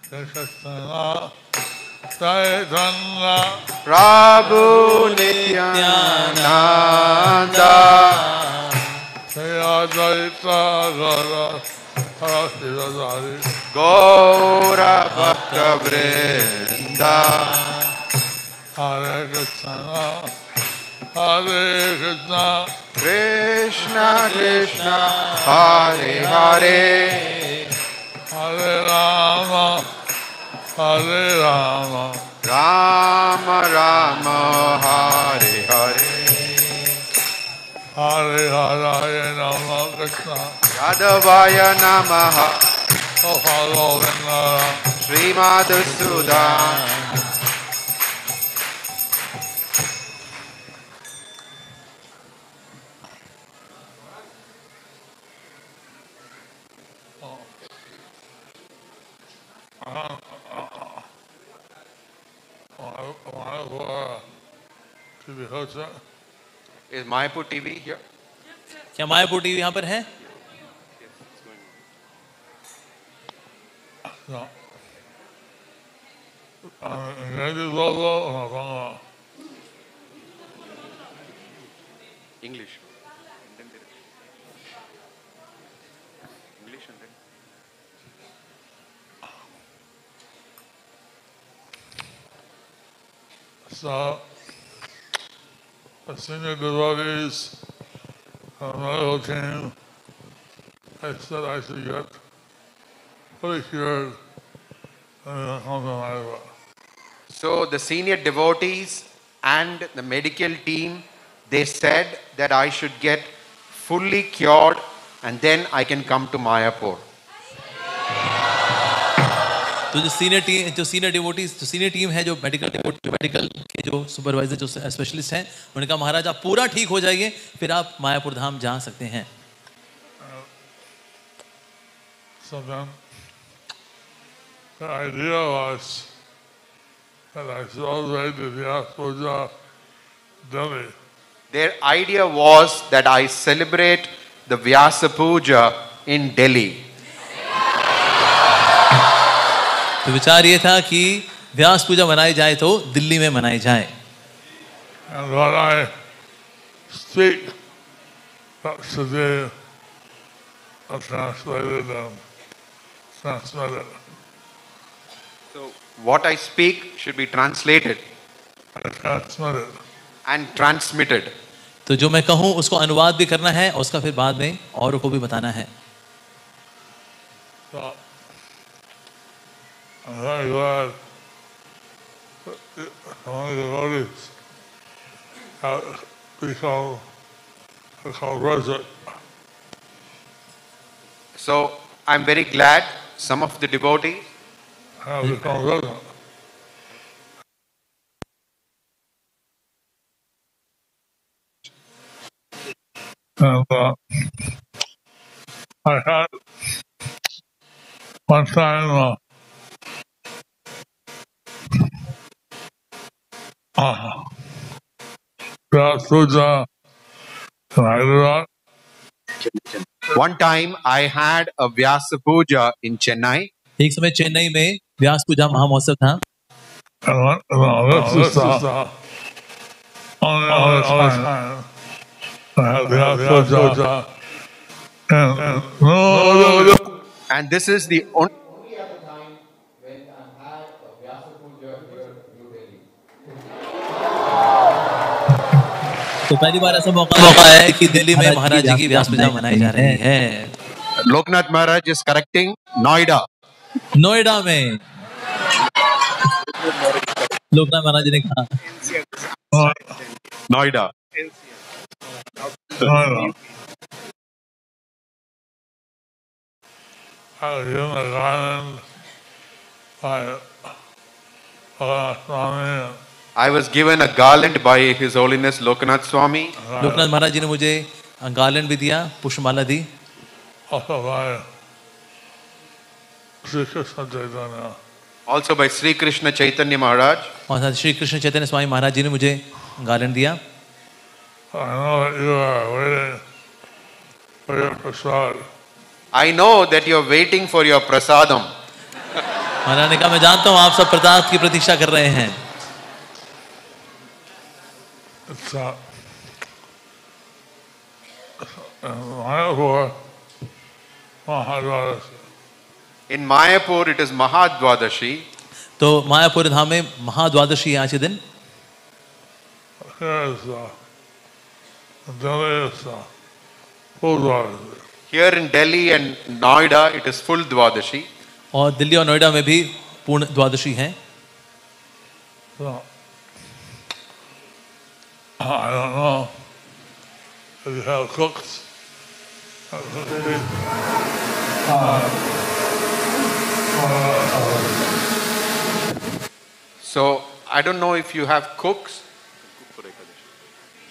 Krishna Chaitanya Prabhu Nityananda Shri Advaita Gora Hare Gaura Bhakta Vrinda Hare Krishna Hare Krishna Krishna Krishna Hare Hare Hare Rama Hare Rama Rama Rama Hare Hare Hare Hare Rama Krishna Yadavaya Namaha Hare Vindara Sri Madhusudan TV host है Is Mayapur TV here? क्या Mayapur TV यहाँ पर है? No. English logo o pongo English. English and then. so the senior devotees on the medical team I said I should get fully cured and then come to Mayapur. So the senior devotees and the medical team, they said that I should get fully cured and then I can come to Mayapur. तो जो senior team है, जो medical के जो supervisor, जो specialist हैं, उन्होंने कहा महाराज आप पूरा ठीक हो जाइए, फिर आप मायापुर धाम जा सकते हैं. So then the idea was that I celebrate the Vyas Puja Delhi. Their idea was that I celebrate the Vyasa Puja in Delhi. तो विचार ये था कि व्यास पूजा मनाई जाए तो दिल्ली में मनाई जाए. And what I speak today are translated and transmitted. So what I speak should be translated And transmitted. and transmitted. तो जो मैं कहूँ उसको अनुवाद भी करना है और उसका फिर बाद में औरों को भी बताना है. So I'm very glad all the devotees have become resident. So I'm very glad some of the devotees Have become resident. And I had one time Vyas Puja in Hyderabad. One time I had a Vyasa Puja in Chennai. एक समय चेन्नई में व्यास पूजा महामहोत्सव था. And this is the only time I had Vyas Puja. And no other And this is the only तो पहली बार ऐसा मौका है कि दिल्ली में महाराज जी की व्यास पूजा मनाई जा रही है. Loknath Maharaj is correcting Noida. Noida में लोकनाथ महाराज जी ने कहा Noida. I was given a garland by Swami. I was given a garland by His Holiness Loknath Swami. Loknath महाराज जी ने मुझे गार्लैंड भी दिया, पुष्पमाला दी. Also by Sri Krishna Chaitanya. Also by Sri Krishna Chaitanya Maharaj. और साथ श्री कृष्ण चैतन्य स्वामी महाराज जी ने मुझे गार्लैंड दिया. I know that you are waiting for your prasad. I know that you're waiting for your prasadam. महाराज ने कहा मैं जानता हूँ आप सब प्रसाद की प्रतीक्षा कर रहे हैं. It's Mayapur, Mahadvadashi. In Mayapur, it is Mahadvadashi. तो मायापुर धाम में महाद्वादशी है आज के दिन. Here is Delhi is Full Here in Delhi and Noida, it is full Dwadashi. और दिल्ली और नोएडा में भी पूर्ण द्वादशी है. So, I don't know if you have cooks. So, I don't know if you have cooks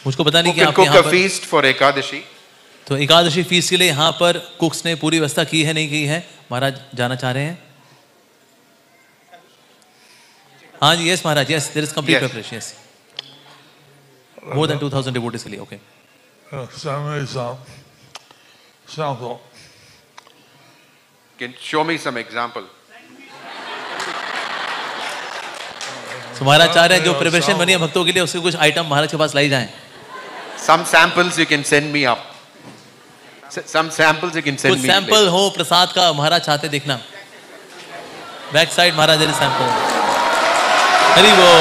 मुझको पता नहीं who कि can आप cook यहाँ a पर feast for Ekadashi. तो एकादशी फीस के लिए यहाँ पर कुक्स ने पूरी व्यवस्था की है नहीं की है. महाराज जाना चाह रहे हैं. हाँ जी. यस महाराज. Yes there is complete Yes. Preparation. Yes more than 2000 devotees के लिए. Okay. Send me some sample. Can show me some example. तो महाराज चाह रहे हैं जो प्रिपरेशन बनी है भक्तों के लिए उसके कुछ आइटम महाराज के पास लाई जाएं. Some samples you can send me up. Some samples you can send कुछ me. सैंपल हो प्रसाद का महाराज चाहते देखना. Back side Maharaj there is sample. Hari बोल.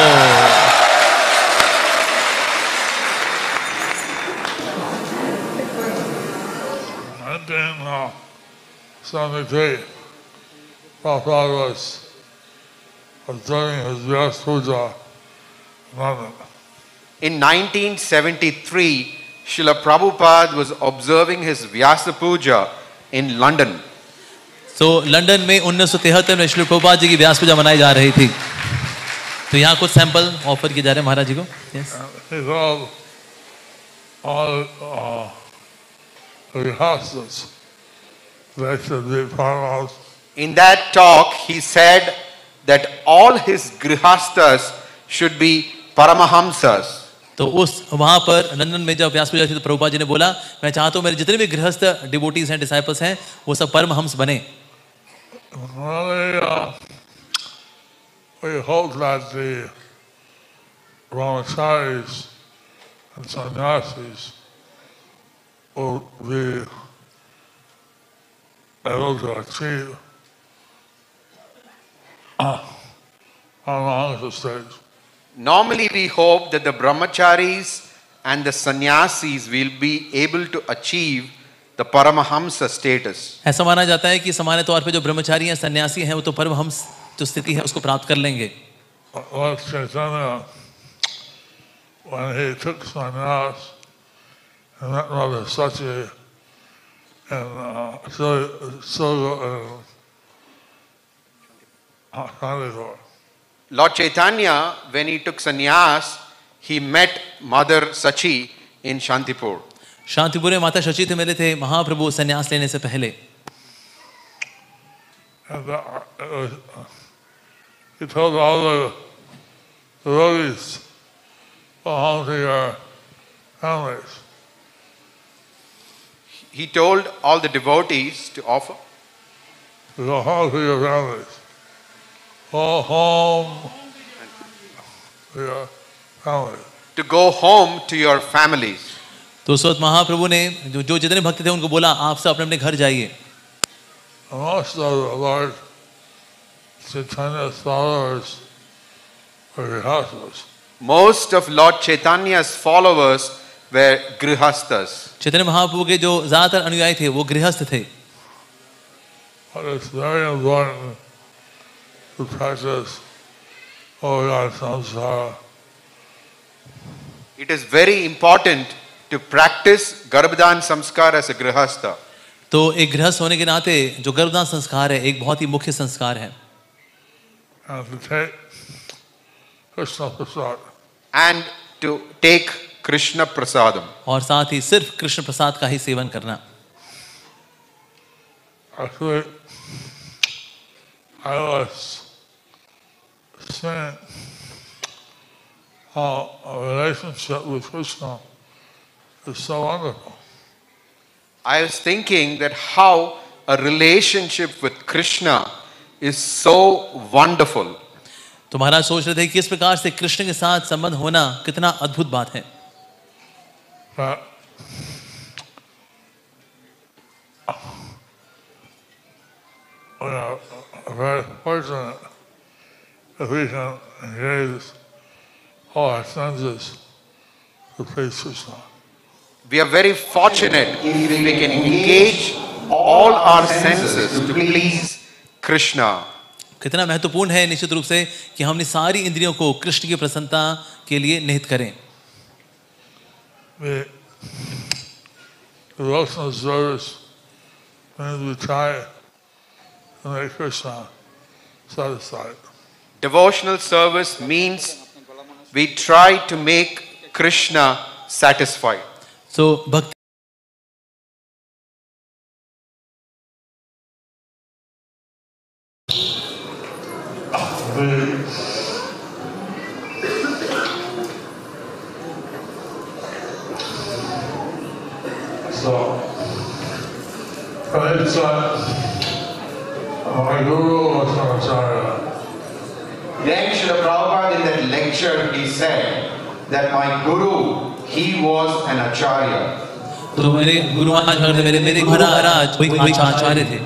And then 73, Prabhupada was doing his Vyas Puja in London. In 1973, Srila Prabhupada was observing his Vyasa Puja in London. तो London में 1973 में श्री प्रभुपाद जी की व्यास पूजा मनाई जा रही थी. तो यहाँ कुछ सैंपल ऑफर किए जा रहे हैं महाराज जी को. Yes. He told all the grihastas they should be paramahamsas. In that talk, he said that all his grihastas should be Paramahamsas. तो उस वहां पर लंदन में जब व्यास पूजा थी तो प्रभुपाद जी ने बोला मैं चाहता हूँ मेरे जितने भी गृहस्थ डिवोटीज हैं डिसाइपल्स हैं वो सब परमहंस बने. Really, we hope that the brahmacharis and sannyasis will be able to achieve Paramahamsa stage. Normally, we hope that the brahmacharis and the sannyasis will be able to achieve the Paramahamsa status. ऐसा माना जाता है कि सामान्य तौर पे जो ब्रह्मचारी हैं सन्यासी हैं वो तो परमहंस जो स्थिति है उसको प्राप्त कर लेंगे. Lord Chaitanya, when he took sannyas and met Mother Sachi and Shandipur. Lord Chaitanya, when he took sannyas, he met Mother Sachi in Shantipur. Shantipur में माता शची थे मिले थे महाप्रभु संन्यास लेने से पहले. And he told all the devotees, go home to your families. He told all the devotees to offer. Go home to your families. Go home to your families. To go home to your families. तो उस वक्त महाप्रभु ने जो जितने भक्त थे उनको बोला आप सब अपने अपने घर जाइए. Most of the Lord Chaitanya's followers were grihastas. Most of Lord Chaitanya's followers were grihastas. Chaitanya Mahaprabhu के जो ज्यादातर अनुयायी थे वो गृहस्थ थे. But it's very important to practice Garbhodan samskara. It is very important to practice Garbhodan samskar as a grihastha. तो एक गृहस्थ होने के नाते जो गर्भदान संस्कार है एक बहुत ही मुख्य संस्कार है. And to take Krishna prasad. And to take Krishna prasadam. और साथ ही सिर्फ कृष्ण प्रसाद का ही सेवन करना. Actually, I was saying how a relationship with Krishna is so wonderful. I was thinking that how a relationship with Krishna is so wonderful. तो महाराज सोच रहे थे कि किस प्रकार से कृष्ण के साथ संबंध होना कितना अद्भुत बात है। But we are very fortunate if we can engage all our senses to please Krishna. We are very fortunate if we can engage all our senses to please Krishna. कितना महत्वपूर्ण है निश्चित रूप से कि हम अपनी सारी इंद्रियों को कृष्ण की प्रसन्नता के लिए निहित करें। The devotional service means we try to make Krishna satisfied. Devotional service means we try to make Krishna satisfied. So भक्ति So, it's my guru was an acharya. Then Srila Prabhupada in that lecture he said that my guru, he was an acharya. तो मेरे गुरु महाराज मेरे गुरु महाराज कोई आचार्य थे।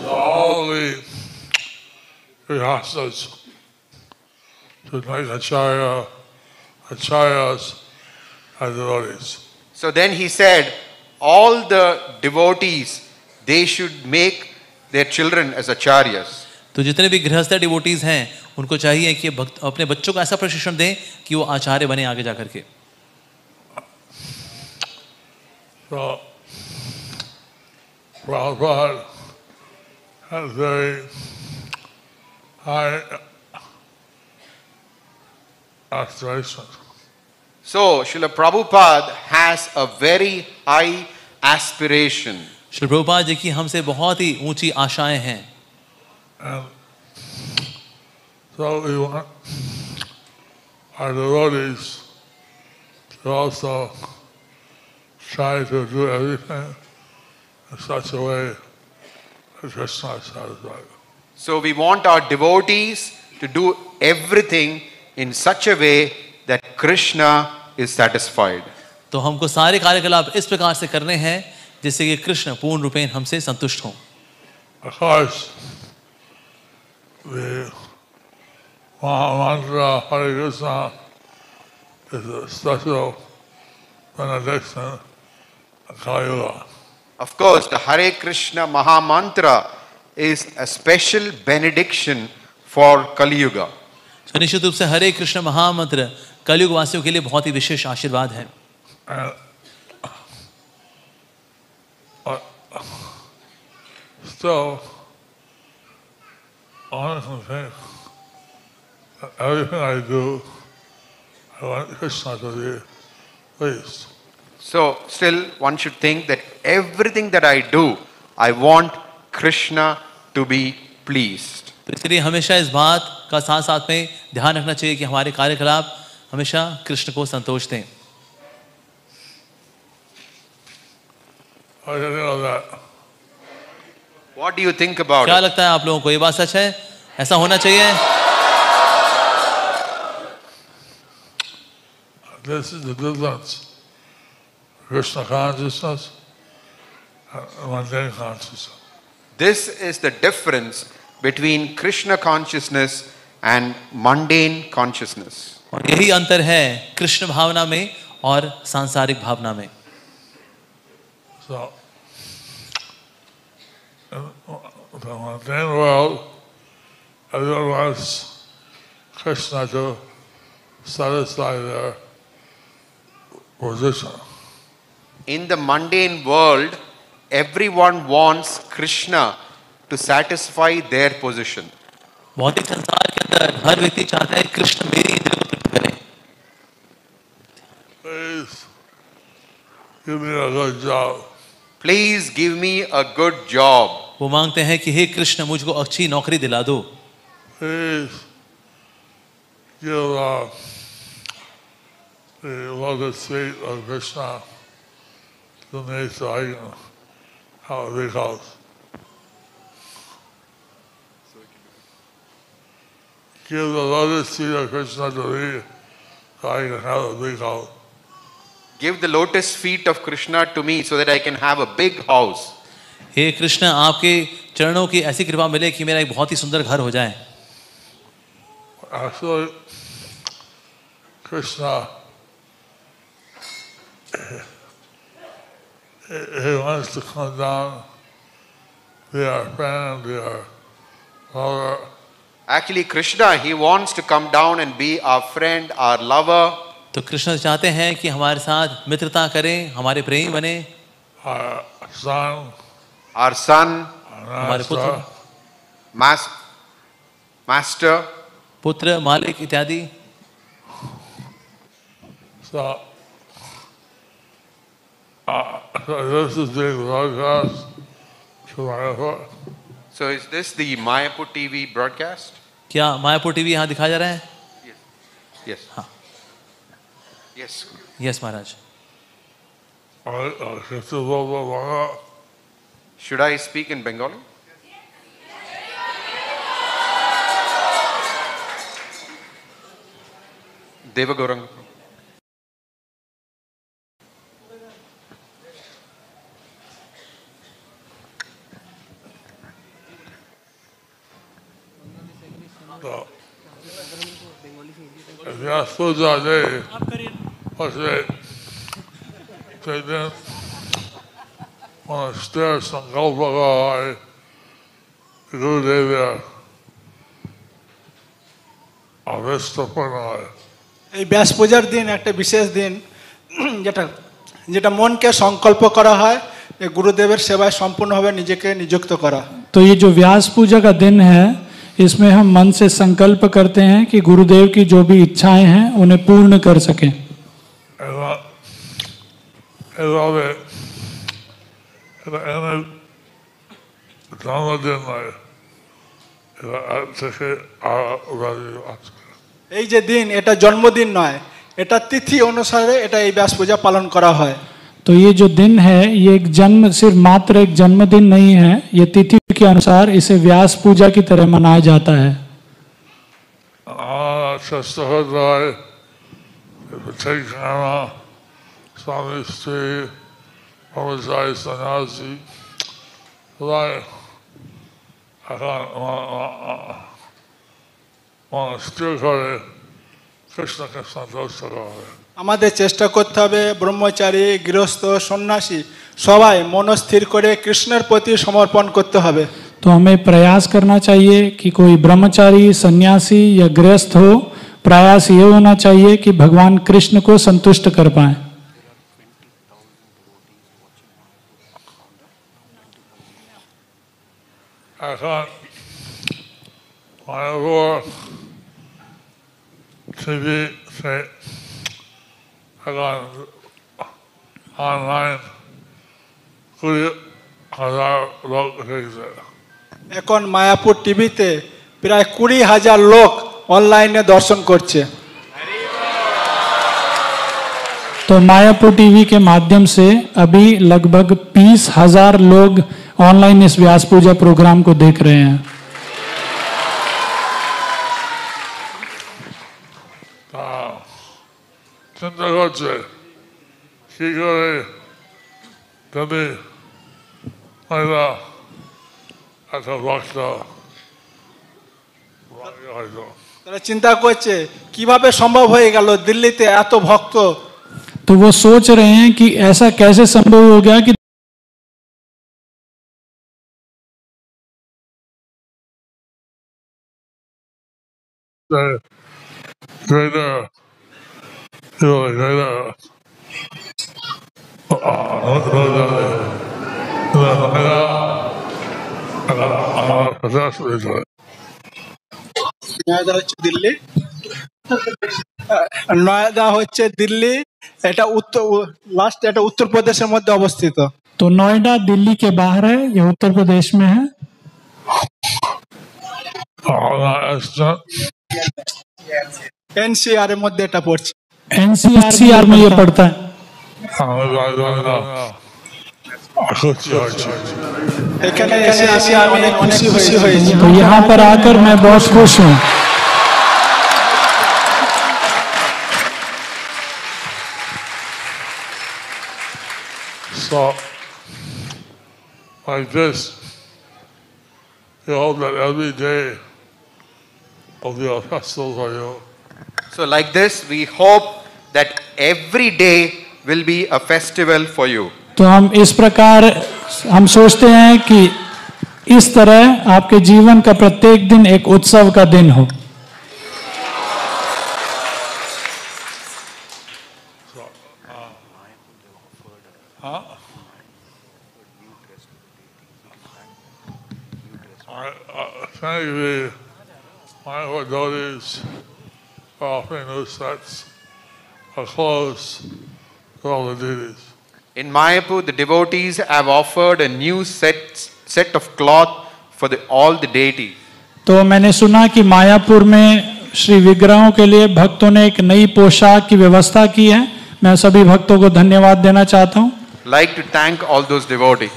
So all the Grihastas to make acharyas are devotees. So then he said all the devotees, they should make their children as acharyas. तो जितने भी गृहस्थ devotees हैं उनको चाहिए कि अपने बच्चों को ऐसा प्रशिक्षण दें कि वो आचार्य बने आगे जाकर के। So Prabhupada has very high aspirations. So Srila Prabhupada has a very high aspiration. Shri Prabhupada ji की हमसे बहुत ही ऊंची आशाएं हैं। And so we want our devotees to also try to do everything in such a way that Krishna is satisfied. So we want our devotees to do everything in such a way that Krishna is satisfied. तो हमको सारे कार्यकलाप इस प्रकार से करने हैं जिससे कि कृष्ण पूर्ण रूपेण हमसे संतुष्ट हों। Of course, the mantra Hare Krishna is a special benediction in Kali Yuga. Of course, the Hare Krishna Maha Mantra is a special benediction for Kali Yuga. So निश्चित रूप से हरे कृष्ण महामंत्र कलयुग वासियों के लिए बहुत ही विशेष आशीर्वाद है। Still, I think everything I do, I want Krishna to be pleased. So still one should think that everything that I do, I want Krishna to be pleased. तो इसलिए हमेशा इस बात का साथ साथ में ध्यान रखना चाहिए कि हमारे कार्यकलाप हमेशा कृष्ण को संतोष दें। What do you think about क्या it? लगता है आप लोगों को ये बात सच है? ऐसा होना चाहिए? This is the difference. Krishna consciousness and mundane consciousness. This is the difference between Krishna consciousness and mundane consciousness. और यही अंतर है कृष्ण भावना में और सांसारिक भावना में। So, in the mundane world, everyone wants Krishna to satisfy their position. In the mundane world, everyone wants Krishna to satisfy their position. भौतिक संसार के अंदर हर व्यक्ति चाहता है कृष्ण मेरी इंद्रियों को तृप्त करें। Please give me a good job. Please give me a good job. वो मांगते हैं कि हे कृष्ण मुझको अच्छी नौकरी दिला दो। Please give the lotus feet of Krishna to me so I can have a big house. give the lotus feet of Krishna to me so I can have a big house. Give the lotus feet of Krishna to me so that I can have a big house. हे कृष्ण, आपके चरणों की ऐसी कृपा मिले कि मेरा एक बहुत ही सुंदर घर हो जाए. Actually, Krishna, he wants to come down, be our friend, be our lover. Actually, Krishna, he wants to come down and be our friend, our lover. तो कृष्ण चाहते हैं कि हमारे साथ मित्रता करें, हमारे प्रेमी बने. Our son, हमारे पुत्र, master, पुत्र, मालिक इत्यादि. So this is being broadcast to Mayapur. So is this the Mayapur TV broadcast? क्या मायापुर टीवी यहाँ दिखाया जा रहा है? Yes. हाँ. Yes. Yes Maharaj. Should I speak in Bengali? Devagauranga. Vyas Puja Day was a they didn't want to stir Sankalpa Gurudev Avestapana. এই ব্যাস পূজার দিন একটা বিশেষ দিন যেটা মনকে সংকল্প করা হয় এই গুরুদেবের সেবায় সম্পূর্ণভাবে নিজেকে নিযুক্ত করা. तो ये जो व्यास पूजा का दिन है, इसमें हम मन से संकल्प करते हैं कि गुरुदेव की जो भी इच्छाएं हैं उन्हें पूर्ण कर सकें. এই যে দিন এটা জন্মদিন নয়, এটা তিথি অনুসারে এটা এই ব্যাস পূজা পালন করা হয়. तो ये जो दिन है ये एक जन्म, सिर्फ मात्र एक जन्मदिन नहीं है, ये तिथि के अनुसार इसे व्यास पूजा की तरह मनाया जाता है. আমাদের চেষ্টা করতে হবে ব্রহ্মচারী, গৃহস্থ, সন্ন্যাসী সবাই মনস্থির করে কৃষ্ণের প্রতি সমর্পণ করতে হবে. तो हमें प्रयास करना चाहिए कि कोई ब्रह्मचारी, सन्यासी या गृहस्थ हो, प्रयास ये होना चाहिए कि भगवान कृष्ण को संतुष्ट कर पाए. Online, এখন মায়াপুর টিভিতে প্রায় 20,000 লোক অনলাইনে দর্শন করছে. तो मायापुर टीवी के माध्यम से अभी लगभग 20,000 लोग ऑनलाइन इस व्यास पूजा प्रोग्राम को देख रहे हैं. চিন্তা করছে কি করে যদি হয়তো একটা ভক্ত হয়তো তারা চিন্তা করছে কিভাবে সম্ভব হয়ে গেল দিল্লিতে এত ভক্ত. तो वो सोच रहे हैं कि ऐसा कैसे संभव हो गया कि দিল্লি, নয়ডা হচ্ছে দিল্লি, এটা লাস্ট এটা উত্তরপ্রদেশের মধ্যে অবস্থিত. तो नोएडा दिल्ली के बाहर है, ये उत्तर प्रदेश में है. एनसीआर এর মধ্যে এটা পড়ছে. एनसीआर में ये पड़ता है. এখানে এসে আমি খুশি হয়েছি. तो यहाँ पर आकर मैं बहुत खुश हूँ. So, like this, you hope that every day will be a festival for you. So like this, we hope that every day will be a festival for you. तो हम इस प्रकार हम सोचते हैं कि इस तरह आपके जीवन का प्रत्येक दिन एक उत्सव का दिन हो. Thankfully, my devotees are offering new sets of clothes to all the deities. In Mayapur, the devotees have offered a new set of cloth for all the deities. तो मैंने सुना कि मायापुर में श्री विग्रहों के लिए भक्तों ने एक नई पोशाक की व्यवस्था की है. मैं सभी भक्तों को धन्यवाद देना चाहता हूँ. Like to thank all those devotees.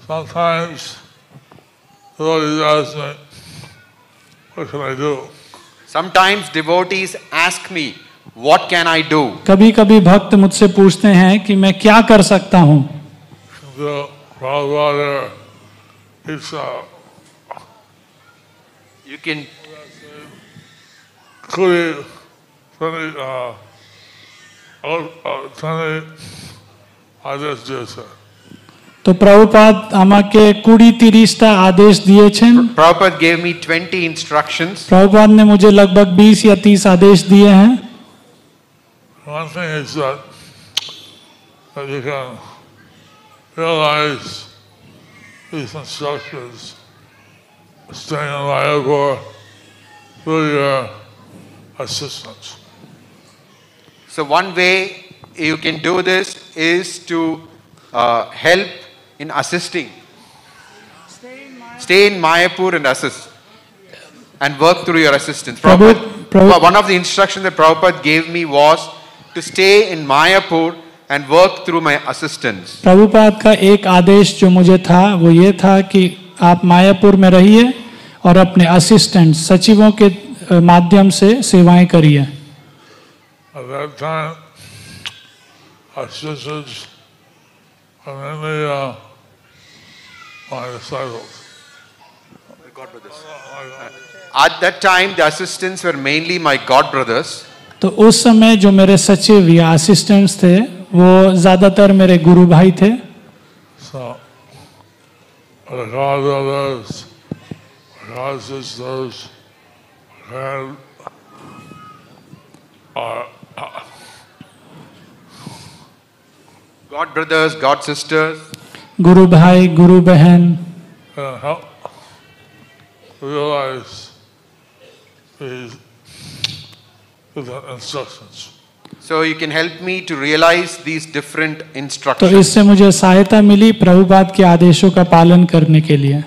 Sometimes devotees ask me, what can I do? Sometimes devotees ask me, what can I do? कभी कभी भक्त मुझसे पूछते हैं कि मैं क्या कर सकता हूँ. The Prabhupada, it's You can could आदेश दिए थे. तो प्रभुपाद আমাকে 20-30টা आदेश दिएছেন. Prabhupada gave me 20 instructions. Prabhupada ने मुझे लगभग 20 या 30 आदेश दिए हैं. One thing is that you can realize these instructions staying in Mayapur through your assistance. So one way you can do this is to help in assisting. Stay in Mayapur and assist. And work through your assistance. One of the instructions that Prabhupada gave me was to stay in Mayapur and work through my assistance. Prabhupada का एक आदेश जो मुझे था वो ये था कि आप मायापुर में रहिए और अपने असिस्टेंट सचिवों के माध्यम से सेवाएं करिए. At that time, assistants are mainly my disciples. At that time, the assistants were mainly my god brothers. तो उस समय जो मेरे सचिव या असिस्टेंट्स थे वो ज्यादातर मेरे गुरु भाई थे. So, the god brothers, god sisters, and God brothers, God sisters. गुरु भाई गुरु बहन help realize these instructions. So you can help me to realize these different तो instructions. इससे मुझे सहायता मिली प्रभुपाद के आदेशों का पालन करने के लिए.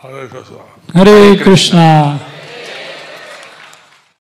Hare Krishna. हरे कृष्णा.